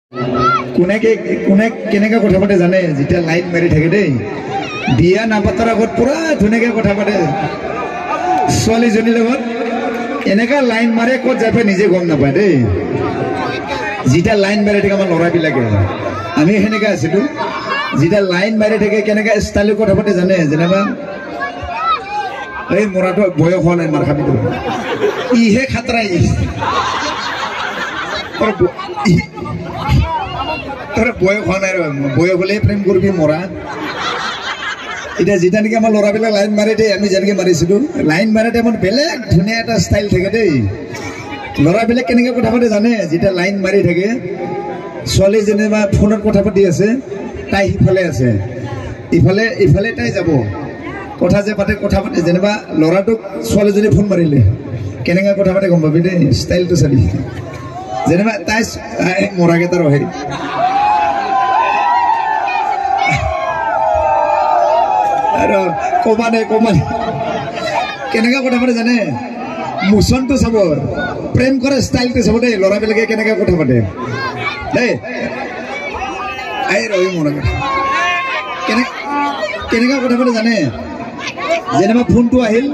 কোনে কেনেকৈ কথা পাতে জানে যেতিয়া লাইন মাৰি থাকে দেই বিয়া নাপাতাৰ আগত পুৰা ধুনীয়াকৈ কথা পাতে ছোৱালীজনীৰ লগত এনেকা লাইন মাৰে ক'ত যায় পাই নিজে গম নাপায় দেই যেতিয়া লাইন মাৰি থাকে আমাৰ ল'ৰাবিলাকে আমি সেনেকৈ আছিলোঁ যেতিয়া লাইন মাৰি থাকে কেনেকৈ ষ্টাইলত কথা পাতে জানে যেনিবা এই মৰাটো বয়স হোৱা নাই মাৰ খাবিটো ইহে খাতৰাই তোৰ বয়স হোৱা নাই বয়স হ'লে প্ৰেম কৰিবি মৰা এতিয়া যেতিয়া নেকি আমাৰ ল'ৰাবিলাক লাইন মাৰে দেই আমি যেনেকৈ মাৰিছিলোঁ লাইন মাৰে টাইমত বেলেগ ধুনীয়া এটা ষ্টাইল থাকে দেই ল'ৰাবিলাক কেনেকৈ কথা পাতে জানে যেতিয়া লাইন মাৰি থাকে ছোৱালী যেনিবা ফোনত কথা পাতি আছে তাই সিফালে আছে ইফালে তাই যাব কথা পাতে যেনিবা ল'ৰাটোক ছোৱালীজনী ফোন মাৰিলে কেনেকৈ কথা পাতে গম পাবি দেই ষ্টাইলটো চাবি যেনিবা তাই মৰাকেইটা ৰহে আৰু কমা নাই কেনেকৈ কথা পাতে জানে মোচনটো চাব প্ৰেম কৰা ষ্টাইলটো চাব দেই ল'ৰাবিলাকে কেনেকৈ কথা পাতে দেই আই ৰহি মৰাকেইটা কেনেকৈ কথা পাতে জানে যেনিবা ফোনটো আহিল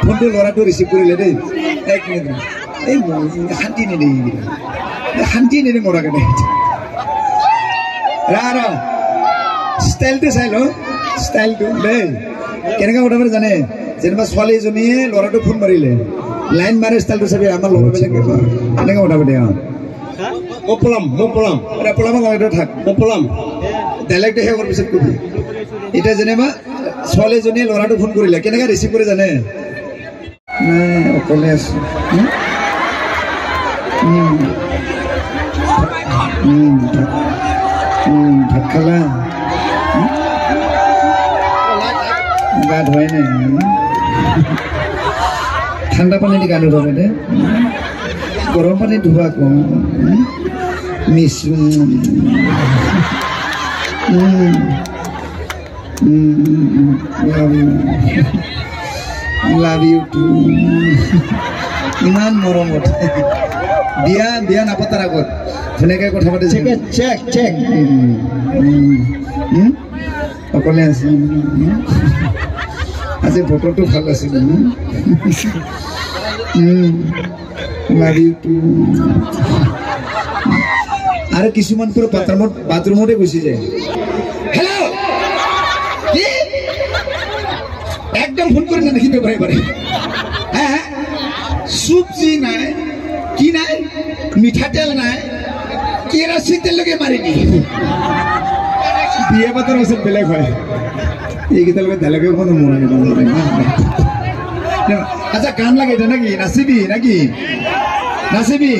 ফোনটো ল'ৰাটো ৰিচিভ কৰিলে দেই এক মিনিট এই শান্তি নিদে মৰাকেইটা ৰ ষ্টাইলটো চাই ল ষ্টাইলটো দেই কেনেকৈ কথা পাতে জানে যেনিবা ছোৱালীজনীয়ে ল'ৰাটো ফোন মাৰিলে লাইন মাৰে ষ্টাইলটো চাবি আমাৰ ল'ৰাবিলাকে কেনেকৈ কথা পাতে পলাম ডাইলেক্ট শেষ হোৱাৰ পিছত কবি এতিয়া যেনিবা ছোৱালীজনীয়ে ল'ৰাটো ফোন কৰিলে কেনেকৈ ৰিচিভ কৰে জানে নাই অকলে আছো ভাত খালা গা ধোৱাই নাই ঠাণ্ডা পানী দি গা ধুবা দে গৰম পানী ধোৱা আকৌ মিছ লাভ ইউ টু ইমান মৰমত বিয়া নাপাতাৰ আগত ধুনীয়াকৈ কথা পাতে চেক অকলে আছে আজি বতৰটো ভাল আছিল লাভ ইউ টু আৰু কিছুমান পুৰা বাথৰুমতে গুচি যায় হেল্ল' একদম ফোন কৰি নাদেখিব পাৰে হ্যাঁ চব্জি নাই কি নাই মিঠাতেল নাই কেৰাচিন তেলকে মাৰি দিয়ে বিয়া পাতৰ ওচৰত বেলেগ হয় এইকেইটালৈকে বেলেগে কোনো মনে আচ্ছা গান লাগে এটা নাকি নাচিবি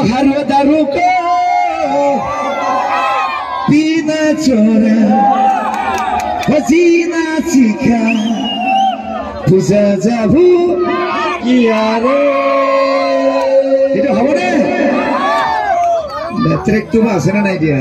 हर दारू को पीना छोड़ा हसीना सीखा बुझा जाबू किया रे এটা হবে না ট্র্যাক তো আছে না নাই দিয়া